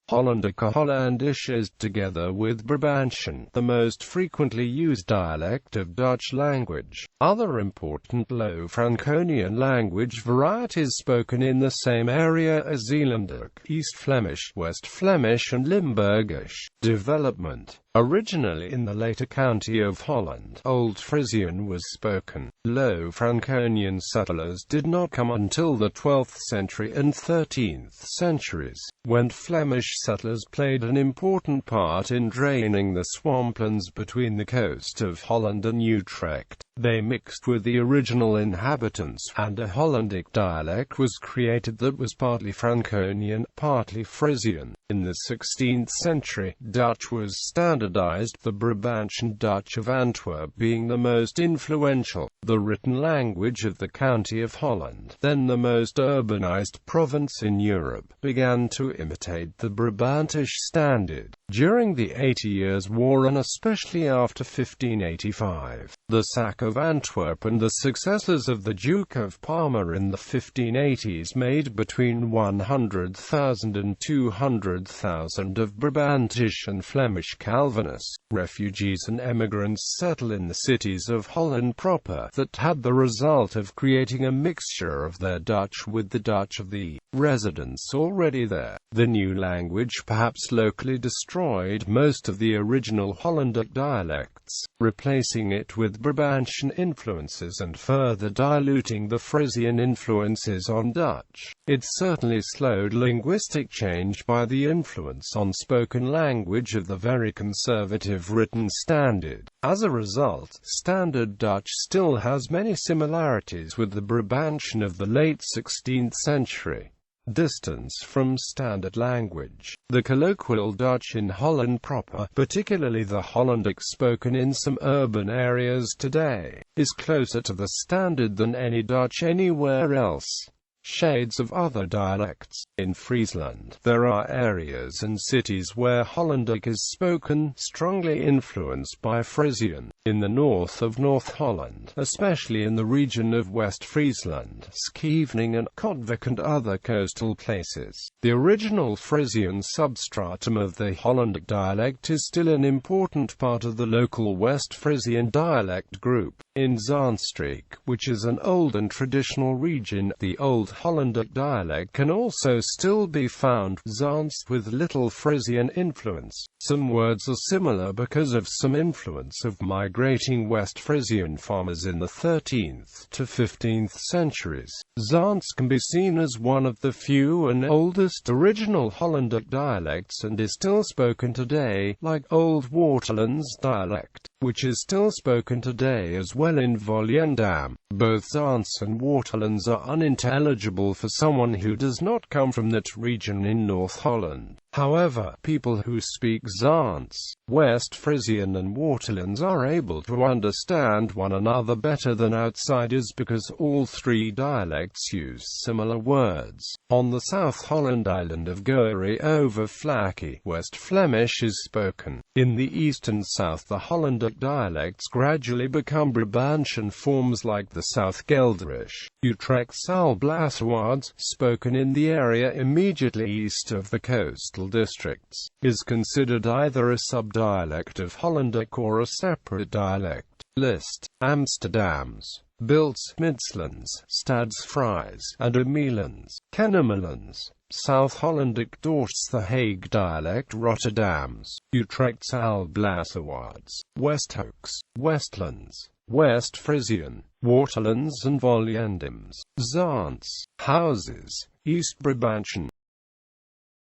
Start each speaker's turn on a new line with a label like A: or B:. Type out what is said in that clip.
A: Hollandic or Hollandish is, together with Brabantian, the most frequently used dialect of Dutch language. Other important Low Franconian language varieties spoken in the same area are Zeelandic, East Flemish, West Flemish and Limburgish. Development. Originally in the later county of Holland, Old Frisian was spoken. Low Franconian settlers did not come until the 12th century and 13th centuries, when Flemish settlers played an important part in draining the swamplands between the coast of Holland and Utrecht. They mixed with the original inhabitants, and a Hollandic dialect was created that was partly Franconian, partly Frisian. In the 16th century, Dutch was standardized, the Brabantian Dutch of Antwerp being the most influential, the written language of the county of Holland, then the most urbanized province in Europe, began to imitate the Brabantish standard. During the 80 Years' War and especially after 1585, the sack of Antwerp and the successors of the Duke of Parma in the 1580s made between 100,000 and 200,000 of Brabantish and Flemish Calvinists, refugees and emigrants settle in the cities of Holland proper, that had the result of creating a mixture of their Dutch with the Dutch of the residents already there. The new language perhaps locally destroyed most of the original Hollandic dialects, replacing it with Brabantian influences and further diluting the Frisian influences on Dutch. It certainly slowed linguistic change by the influence on spoken language of the very conservative written standard. As a result, Standard Dutch still has many similarities with the Brabantian of the late 16th century. Distance from Standard language. The colloquial Dutch in Holland proper, particularly the Hollandic spoken in some urban areas today, is closer to the Standard than any Dutch anywhere else. Shades of other dialects. In Friesland, there are areas and cities where Hollandic is spoken, strongly influenced by Frisian. In the north of North Holland, especially in the region of West Friesland, Scheveningen and Katwijk and other coastal places, the original Frisian substratum of the Hollandic dialect is still an important part of the local West Frisian dialect group. In Zaanstreek, which is an old and traditional region, the Old Hollandic dialect can also still be found, Zaanst, with little Frisian influence. Some words are similar because of some influence of migrating West Frisian farmers in the 13th to 15th centuries. Zaanst can be seen as one of the few and oldest original Hollandic dialects and is still spoken today, like Old Waterlands dialect, which is still spoken today as well in Volendam. Both Zaanst and Waterlands are unintelligible for someone who does not come from that region in North Holland. However, people who speak Zaanst, West Frisian and Waterlands are able to understand one another better than outsiders because all three dialects use similar words. On the South Holland island of Goeree over Vlakkie, West Flemish is spoken. In the east and south the Hollandic dialects gradually become Brabantian forms like the South Gelderish. Utrecht's Alblasserwaards, spoken in the area immediately east of the coastal districts, is considered either a subdialect of Hollandic or a separate dialect. List. Amsterdams, Bilts, Midslands, Stadsfries, and Amelands, Kennemerlands. South Hollandic Dorsts, the Hague dialect, Rotterdams, Utrecht's Alblasserwaards, Westhoeks, Westlands, West Frisian, Waterlands and Volendams, Zaanst, Houses, East Brabantian.